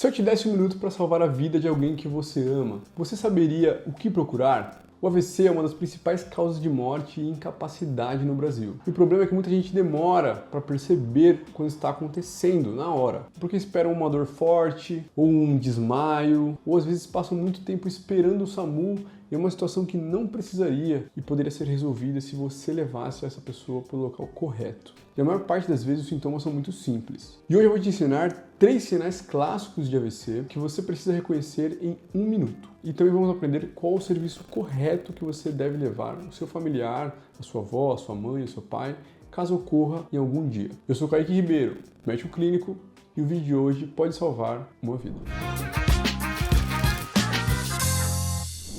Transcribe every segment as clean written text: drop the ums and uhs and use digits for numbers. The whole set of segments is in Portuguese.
Se eu te desse 1 minuto para salvar a vida de alguém que você ama, você saberia o que procurar? O AVC é uma das principais causas de morte e incapacidade no Brasil. E o problema é que muita gente demora para perceber quando está acontecendo, na hora. Porque esperam uma dor forte, ou um desmaio, ou às vezes passam muito tempo esperando o SAMU. É uma situação que não precisaria e poderia ser resolvida se você levasse essa pessoa para o local correto. E a maior parte das vezes os sintomas são muito simples. E hoje eu vou te ensinar 3 sinais clássicos de AVC que você precisa reconhecer em 1 minuto. E também vamos aprender qual o serviço correto que você deve levar o seu familiar, a sua avó, a sua mãe, o seu pai, caso ocorra em algum dia. Eu sou Kaique Ribeiro, médico clínico, e o vídeo de hoje pode salvar uma vida.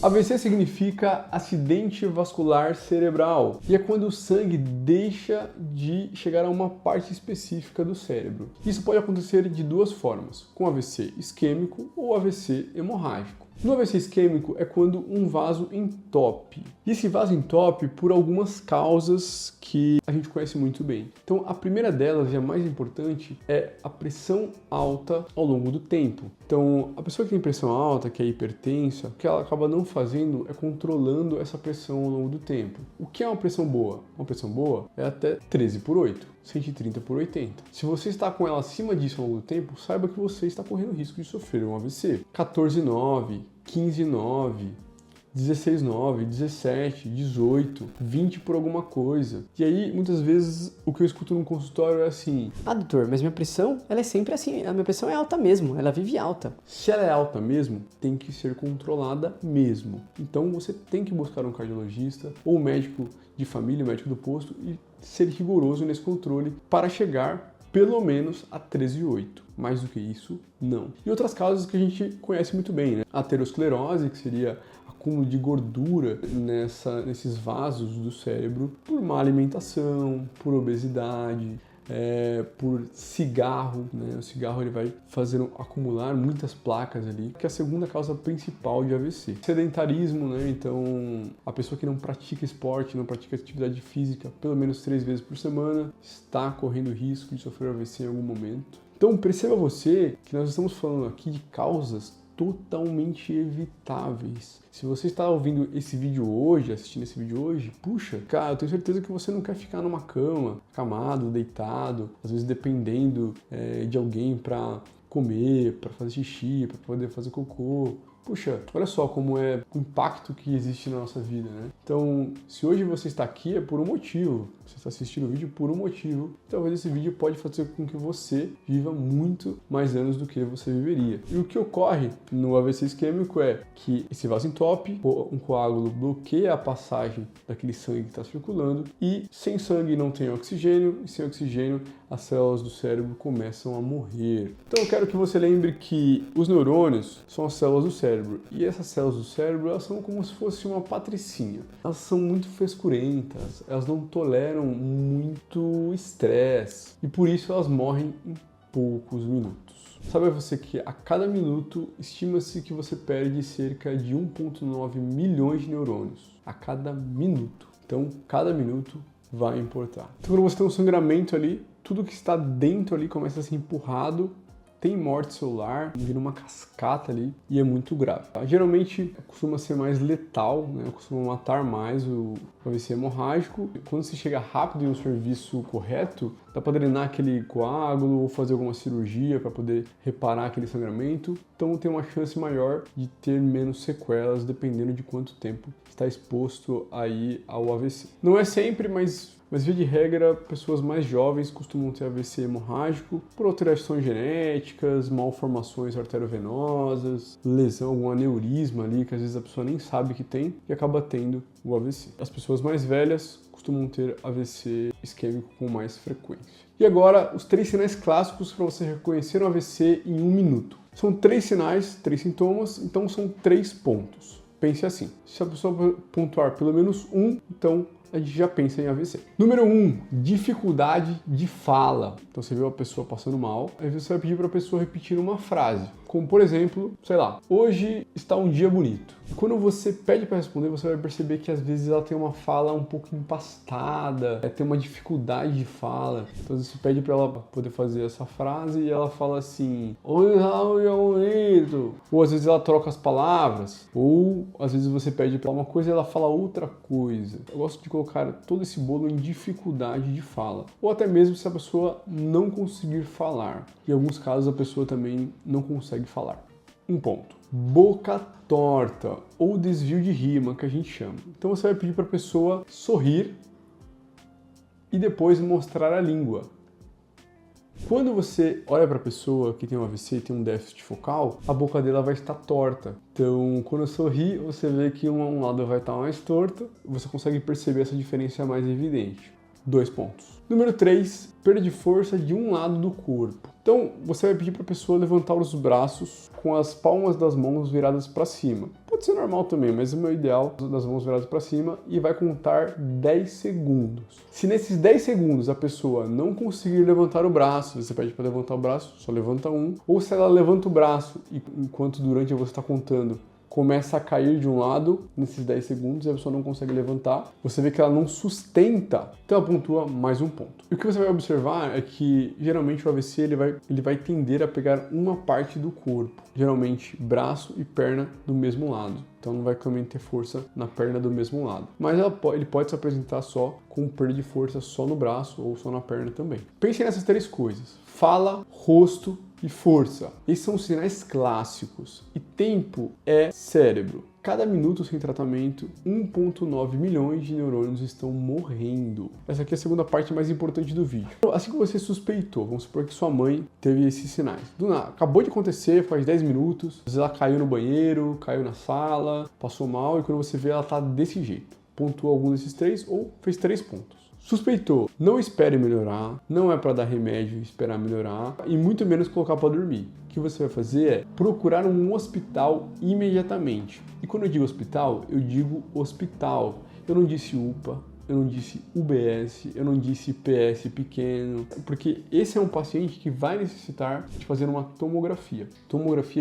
AVC significa acidente vascular cerebral e é quando o sangue deixa de chegar a uma parte específica do cérebro. Isso pode acontecer de 2 formas, com AVC isquêmico ou AVC hemorrágico. No AVC isquêmico é quando um vaso entope. E esse vaso entope por algumas causas que a gente conhece muito bem. Então a primeira delas, e a mais importante, é a pressão alta ao longo do tempo. Então a pessoa que tem pressão alta, que é hipertensa, o que ela acaba não fazendo é controlando essa pressão ao longo do tempo. O que é uma pressão boa? Uma pressão boa é até 13/8. 130/80. Se você está com ela acima disso ao longo do tempo, saiba que você está correndo risco de sofrer um AVC. 14/9, 15/9, 16/9, 17, 18, 20 por alguma coisa. E aí, muitas vezes, o que eu escuto no consultório é assim: ah, doutor, mas minha pressão, ela é sempre assim, a minha pressão é alta mesmo, ela vive alta. Se ela é alta mesmo, tem que ser controlada mesmo. Então você tem que buscar um cardiologista ou um médico de família, médico do posto e ser rigoroso nesse controle para chegar pelo menos a 13/8. Mais do que isso, não. E outras causas que a gente conhece muito bem, né? A aterosclerose, que seria acúmulo de gordura nesses vasos do cérebro por má alimentação, por obesidade, por cigarro, né? O cigarro ele vai fazer acumular muitas placas ali, que é a segunda causa principal de AVC. Sedentarismo, né? Então a pessoa que não pratica esporte, não pratica atividade física pelo menos 3 vezes por semana está correndo risco de sofrer AVC em algum momento. Então perceba você que nós estamos falando aqui de causas totalmente evitáveis. Se você está ouvindo esse vídeo hoje, assistindo esse vídeo hoje, puxa, cara, eu tenho certeza que você não quer ficar numa cama, acamado, deitado, às vezes dependendo de alguém para comer, para fazer xixi, para poder fazer cocô. Puxa, olha só como é o impacto que existe na nossa vida, né? Então, se hoje você está aqui é por um motivo. Você está assistindo o vídeo por um motivo. Talvez esse vídeo pode fazer com que você viva muito mais anos do que você viveria. E o que ocorre no AVC isquêmico é que esse vaso entope, um coágulo bloqueia a passagem daquele sangue que está circulando e sem sangue não tem oxigênio e sem oxigênio as células do cérebro começam a morrer. Então eu quero que você lembre que os neurônios são as células do cérebro e essas células do cérebro elas são como se fosse uma patricinha. Elas são muito frescurentas, elas não toleram muito estresse e por isso elas morrem em poucos minutos. Sabe você que a cada minuto estima-se que você perde cerca de 1,9 milhões de neurônios a cada minuto. Então cada minuto vai importar. Então quando você tem um sangramento ali, tudo que está dentro ali começa a ser empurrado, tem morte celular, vira uma cascata ali e é muito grave. Geralmente costuma ser mais letal, né? Costuma matar mais o AVC hemorrágico. Quando se chega rápido em um serviço correto, dá para drenar aquele coágulo ou fazer alguma cirurgia para poder reparar aquele sangramento. Então tem uma chance maior de ter menos sequelas dependendo de quanto tempo está exposto aí ao AVC. Não é sempre, mas via de regra, pessoas mais jovens costumam ter AVC hemorrágico por alterações genéticas, malformações arteriovenosas, lesão, algum aneurisma ali que às vezes a pessoa nem sabe que tem e acaba tendo o AVC. As pessoas mais velhas costumam ter AVC isquêmico com mais frequência. E agora, os 3 sinais clássicos para você reconhecer um AVC em 1 minuto. São 3 sinais, 3 sintomas, então são 3 pontos. Pense assim, se a pessoa pontuar pelo menos um, então a gente já pensa em AVC. Número 1, dificuldade de fala. Então você vê uma pessoa passando mal, aí você vai pedir para a pessoa repetir uma frase. Como por exemplo, sei lá, hoje está um dia bonito. E quando você pede para responder, você vai perceber que às vezes ela tem uma fala um pouco empastada, tem uma dificuldade de fala. Então você pede para ela poder fazer essa frase e ela fala assim: oi, ou às vezes ela troca as palavras, ou às vezes você pede para uma coisa e ela fala outra coisa. Eu gosto de colocar todo esse bolo em dificuldade de fala, ou até mesmo se a pessoa não conseguir falar. Em alguns casos a pessoa também não consegue falar. Um ponto. Boca torta ou desvio de rima, que a gente chama. Então você vai pedir para a pessoa sorrir e depois mostrar a língua. Quando você olha para a pessoa que tem um AVC e tem um déficit focal, a boca dela vai estar torta. Então, quando eu sorri, você vê que um lado vai estar mais torto, você consegue perceber essa diferença mais evidente. 2 pontos. Número 3, perda de força de um lado do corpo. Então, você vai pedir para a pessoa levantar os braços com as palmas das mãos viradas para cima. Pode ser normal também, mas o meu ideal é das mãos viradas para cima e vai contar 10 segundos. Se nesses 10 segundos a pessoa não conseguir levantar o braço, você pede para levantar o braço, só levanta um. Ou se ela levanta o braço e enquanto durante você está contando, começa a cair de um lado nesses 10 segundos e a pessoa não consegue levantar, você vê que ela não sustenta, então ela pontua mais um ponto. E o que você vai observar é que geralmente o AVC ele vai tender a pegar uma parte do corpo, geralmente braço e perna do mesmo lado. Então não vai também ter força na perna do mesmo lado. Mas ele pode se apresentar só com perda de força só no braço ou só na perna também. Pense nessas 3 coisas: fala, rosto e força. Esses são os sinais clássicos. E tempo é cérebro. Cada minuto sem tratamento, 1,9 milhões de neurônios estão morrendo. Essa aqui é a segunda parte mais importante do vídeo. Assim que você suspeitou, vamos supor que sua mãe teve esses sinais. Do nada, acabou de acontecer, faz 10 minutos, às vezes ela caiu no banheiro, caiu na sala, passou mal e quando você vê ela tá desse jeito. Pontuou algum desses 3 ou fez 3 pontos. Suspeitou, não espere melhorar, não é para dar remédio e esperar melhorar e muito menos colocar para dormir. O que você vai fazer é procurar um hospital imediatamente. E quando eu digo hospital, eu digo hospital. Eu não disse UPA, eu não disse UBS, eu não disse PS pequeno, porque esse é um paciente que vai necessitar de fazer uma tomografia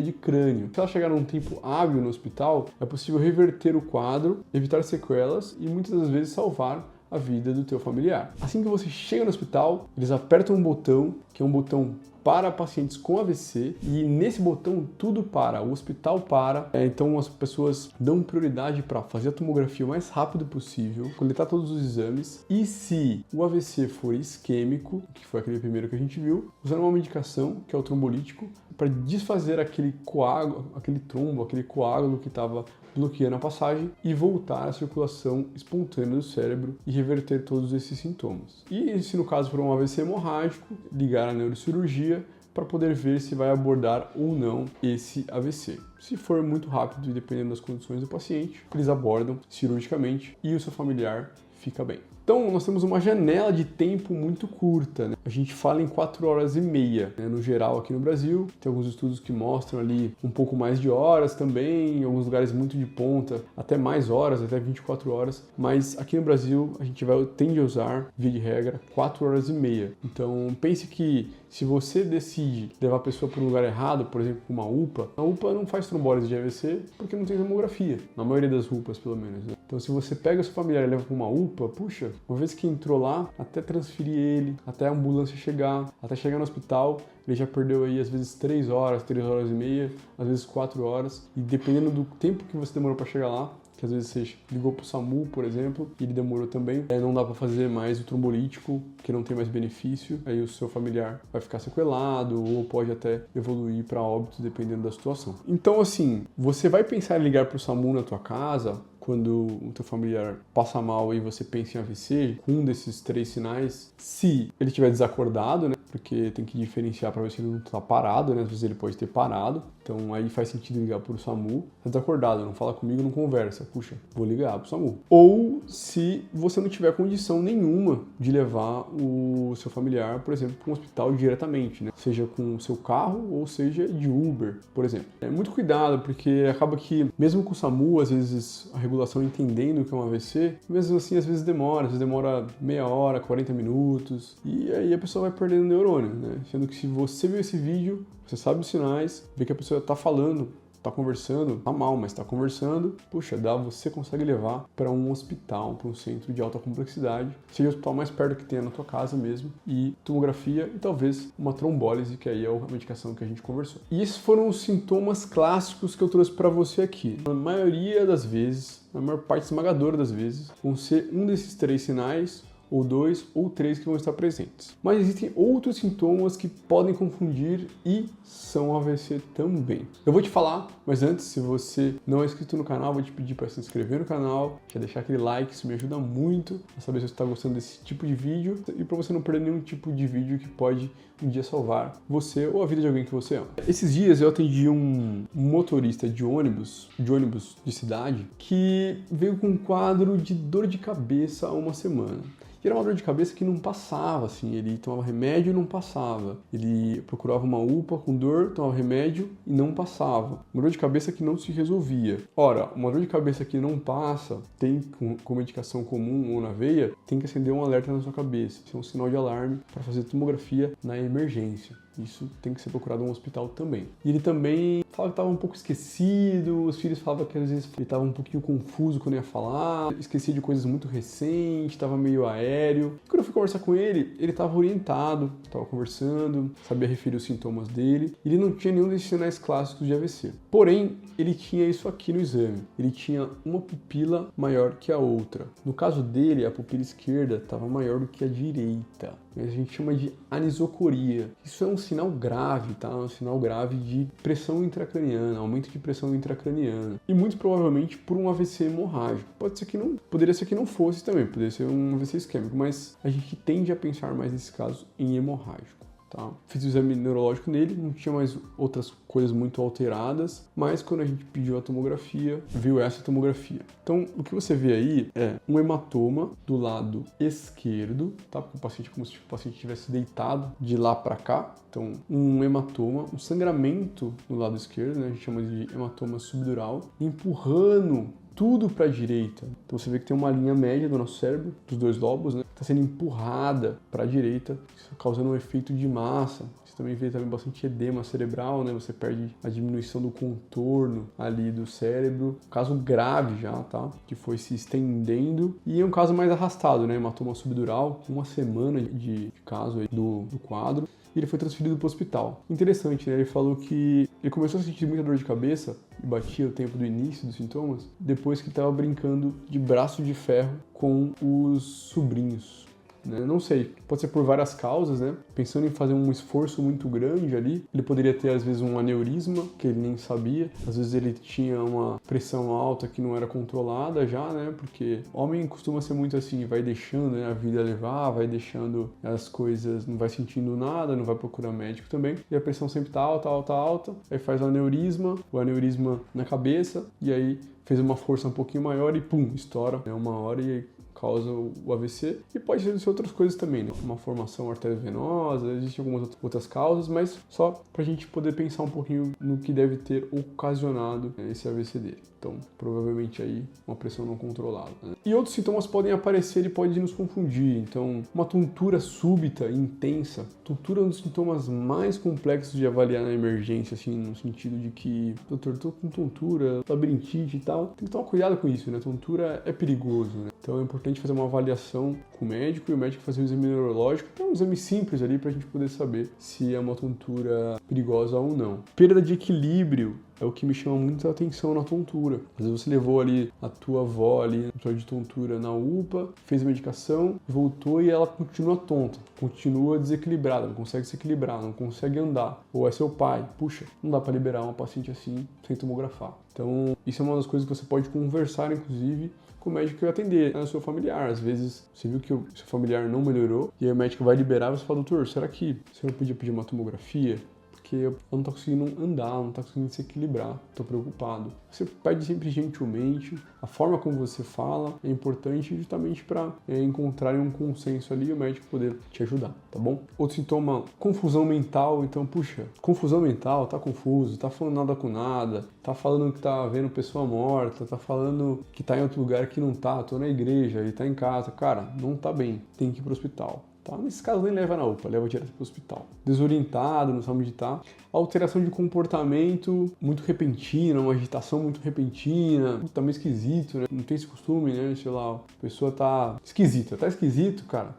de crânio. Se ela chegar num tempo hábil no hospital, é possível reverter o quadro, evitar sequelas e muitas das vezes salvar a vida do teu familiar. Assim que você chega no hospital, eles apertam um botão, que é um botão para pacientes com AVC, e nesse botão tudo para, o hospital para, então as pessoas dão prioridade para fazer a tomografia o mais rápido possível, coletar todos os exames, e se o AVC for isquêmico, que foi aquele primeiro que a gente viu, usando uma medicação, que é o trombolítico, para desfazer aquele coágulo, aquele trombo, aquele coágulo que estava bloqueando a passagem e voltar à circulação espontânea do cérebro e reverter todos esses sintomas. E se no caso for um AVC hemorrágico, ligar a neurocirurgia para poder ver se vai abordar ou não esse AVC. Se for muito rápido e dependendo das condições do paciente, eles abordam cirurgicamente e o seu familiar fica bem. Então, nós temos uma janela de tempo muito curta, né? A gente fala em 4 horas e meia, né? No geral aqui no Brasil. Tem alguns estudos que mostram ali um pouco mais de horas também, em alguns lugares muito de ponta, até mais horas, até 24 horas. Mas aqui no Brasil, a gente tende a usar, via de regra, 4 horas e meia. Então, pense que se você decide levar a pessoa para um lugar errado, por exemplo, uma UPA, a UPA não faz trombólise de AVC porque não tem tomografia, na maioria das UPAs pelo menos, né? Então se você pega seu familiar e leva para uma UPA, puxa, uma vez que entrou lá, até transferir ele, até a ambulância chegar, até chegar no hospital, ele já perdeu aí às vezes 3 horas, 3 horas e meia, às vezes 4 horas, e dependendo do tempo que você demorou para chegar lá, que às vezes você ligou pro SAMU, por exemplo, e ele demorou também, não dá para fazer mais o trombolítico, que não tem mais benefício, aí o seu familiar vai ficar sequelado ou pode até evoluir para óbito, dependendo da situação. Então, assim, você vai pensar em ligar pro SAMU na tua casa quando o teu familiar passa mal e você pensa em AVC, com um desses 3 sinais, se ele estiver desacordado, né? Porque tem que diferenciar para ver se ele não está parado, né? Às vezes ele pode ter parado, então aí faz sentido ligar para o SAMU. Tá desacordado, não fala comigo, não conversa. Puxa, vou ligar para o SAMU. Ou se você não tiver condição nenhuma de levar o seu familiar, por exemplo, para um hospital diretamente, né? Seja com o seu carro ou seja de Uber, por exemplo. É muito cuidado, porque acaba que, mesmo com o SAMU, às vezes a regulação entendendo que é um AVC, mesmo assim às vezes demora meia hora, 40 minutos, e aí a pessoa vai perdendo neurônio, né? Sendo que se você viu esse vídeo, você sabe os sinais, vê que a pessoa está falando tá conversando, tá mal, mas tá conversando, puxa, você consegue levar para um hospital, para um centro de alta complexidade, seja o hospital mais perto que tenha na tua casa mesmo, e tomografia e talvez uma trombólise, que aí é a medicação que a gente conversou. E esses foram os sintomas clássicos que eu trouxe para você aqui. Na maioria das vezes, na maior parte esmagadora das vezes, vão ser um desses 3 sinais, ou 2 ou 3 que vão estar presentes. Mas existem outros sintomas que podem confundir e são AVC também. Eu vou te falar, mas antes, se você não é inscrito no canal, vou te pedir para se inscrever no canal, já deixar aquele like, isso me ajuda muito a saber se você está gostando desse tipo de vídeo e para você não perder nenhum tipo de vídeo que pode um dia salvar você ou a vida de alguém que você ama. Esses dias eu atendi um motorista de ônibus de cidade, que veio com um quadro de dor de cabeça há uma semana. E era uma dor de cabeça que não passava, assim, ele tomava remédio e não passava. Ele procurava uma UPA com dor, tomava remédio e não passava. Uma dor de cabeça que não se resolvia. Ora, uma dor de cabeça que não passa, tem com medicação comum ou na veia, tem que acender um alerta na sua cabeça. Isso é um sinal de alarme para fazer tomografia na emergência. Isso tem que ser procurado em um hospital também. E ele também falava que estava um pouco esquecido, os filhos falavam que às vezes ele estava um pouquinho confuso quando ia falar, esquecia de coisas muito recentes, estava meio aéreo. E quando eu fui conversar com ele estava orientado, estava conversando, sabia referir os sintomas dele, e ele não tinha nenhum desses sinais clássicos de AVC. Porém, ele tinha isso aqui no exame, ele tinha uma pupila maior que a outra. No caso dele, a pupila esquerda estava maior do que a direita. A gente chama de anisocoria. Isso é um sinal grave, tá? Um sinal grave de pressão intracraniana, aumento de pressão intracraniana. E muito provavelmente por um AVC hemorrágico. Poderia ser que não fosse também, poderia ser um AVC isquêmico, mas a gente tende a pensar mais nesse caso em hemorrágico. Tá? Fiz o exame neurológico nele, não tinha mais outras coisas muito alteradas, mas quando a gente pediu a tomografia, viu essa tomografia. Então, o que você vê aí é um hematoma do lado esquerdo, tá? Porque o paciente é como se o paciente estivesse deitado de lá para cá. Então, um hematoma, um sangramento no lado esquerdo, né? A gente chama de hematoma subdural, empurrando tudo para a direita. Então você vê que tem uma linha média do nosso cérebro, dos 2 lobos, né? Está sendo empurrada para a direita, causando um efeito de massa. Você também vê bastante edema cerebral, né? Você perde a diminuição do contorno ali do cérebro. Caso grave já, tá? Que foi se estendendo. E é um caso mais arrastado, né? Hematoma subdural, 1 semana de caso aí do quadro. E ele foi transferido para o hospital. Interessante, né? Ele falou que ele começou a sentir muita dor de cabeça e batia o tempo do início dos sintomas depois que estava brincando de braço de ferro com os sobrinhos. Né? Não sei, pode ser por várias causas, né? Pensando em fazer um esforço muito grande ali, ele poderia ter às vezes um aneurisma, que ele nem sabia, às vezes ele tinha uma pressão alta que não era controlada já, né? Porque homem costuma ser muito assim, vai deixando, né, a vida levar, vai deixando as coisas, não vai sentindo nada, não vai procurar médico também, e a pressão sempre tá alta, aí faz o aneurisma na cabeça, e aí fez uma força um pouquinho maior e pum, estoura, né? Uma hora e causa o AVC, e pode ser outras coisas também, né? Uma formação arteriovenosa, existem algumas outras causas, mas só pra gente poder pensar um pouquinho no que deve ter ocasionado esse AVC dele. Então, provavelmente aí uma pressão não controlada, né? E outros sintomas podem aparecer e podem nos confundir. Então, uma tontura súbita e intensa. Tontura é um dos sintomas mais complexos de avaliar na emergência, assim, no sentido de que, doutor, tô com tontura, labirintite e tal. Tem que tomar cuidado com isso, né? Tontura é perigoso, né? Então é importante fazer uma avaliação com o médico e o médico fazer um exame neurológico, que é um exame simples ali pra gente poder saber se é uma tontura perigosa ou não. Perda de equilíbrio é o que me chama muita atenção na tontura. Às vezes você levou ali a tua avó ali de tontura na UPA, fez a medicação, voltou e ela continua tonta, continua desequilibrada, não consegue se equilibrar, não consegue andar. Ou é seu pai. Puxa, não dá para liberar uma paciente assim sem tomografar. Então, isso é uma das coisas que você pode conversar, inclusive, com o médico que vai atender, né, o seu familiar. Às vezes, você viu que o seu familiar não melhorou, e aí o médico vai liberar e você fala, doutor, será que você não podia pedir uma tomografia? Porque eu não tô conseguindo andar, não tá conseguindo se equilibrar, tô preocupado. Você pede sempre gentilmente, a forma como você fala é importante justamente para encontrarem um consenso ali e o médico poder te ajudar, tá bom? Outro sintoma, confusão mental. Então, puxa, confusão mental, tá confuso, tá falando nada com nada, tá falando que tá vendo pessoa morta, tá falando que tá em outro lugar que não tá, tô na igreja, ele tá em casa. Cara, não tá bem, tem que ir pro hospital. Tá? tá? Nesses casos nem leva na UPA, leva direto para o hospital. Desorientado, não sabe meditar. Alteração de comportamento muito repentina, uma agitação muito repentina, tá meio esquisito, né? Não tem esse costume, né? Sei lá, a pessoa tá esquisita, cara,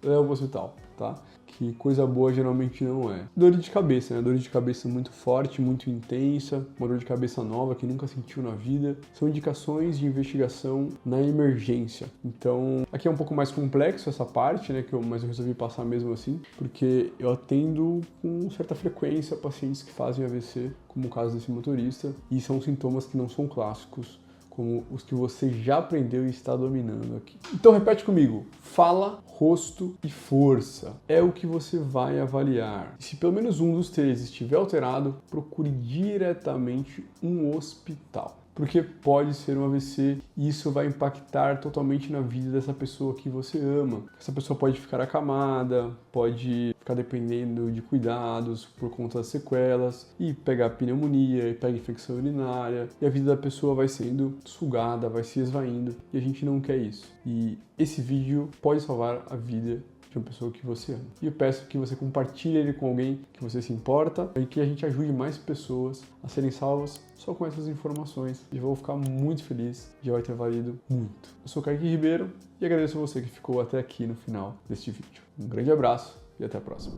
leva para o hospital, tá? Que coisa boa geralmente não é. Dor de cabeça, né? Dor de cabeça muito forte, muito intensa, uma dor de cabeça nova que nunca sentiu na vida. São indicações de investigação na emergência. Então, aqui é um pouco mais complexo essa parte, né? Mas eu resolvi passar mesmo assim, porque eu atendo com certa frequência pacientes que fazem AVC, como o caso desse motorista, e são sintomas que não são clássicos, como os que você já aprendeu e está dominando aqui. Então repete comigo, fala, rosto e força é o que você vai avaliar. Se pelo menos um dos três estiver alterado, procure diretamente um hospital. Porque pode ser um AVC e isso vai impactar totalmente na vida dessa pessoa que você ama. Essa pessoa pode ficar acamada, pode ficar dependendo de cuidados por conta das sequelas e pegar pneumonia, e pegar infecção urinária, e a vida da pessoa vai sendo sugada, vai se esvaindo, e a gente não quer isso. E esse vídeo pode salvar a vida de uma pessoa que você ama. E eu peço que você compartilhe ele com alguém que você se importa e que a gente ajude mais pessoas a serem salvas só com essas informações. E eu vou ficar muito feliz, já vai ter valido muito. Eu sou Kaique Ribeiro e agradeço a você que ficou até aqui no final deste vídeo. Um grande abraço e até a próxima.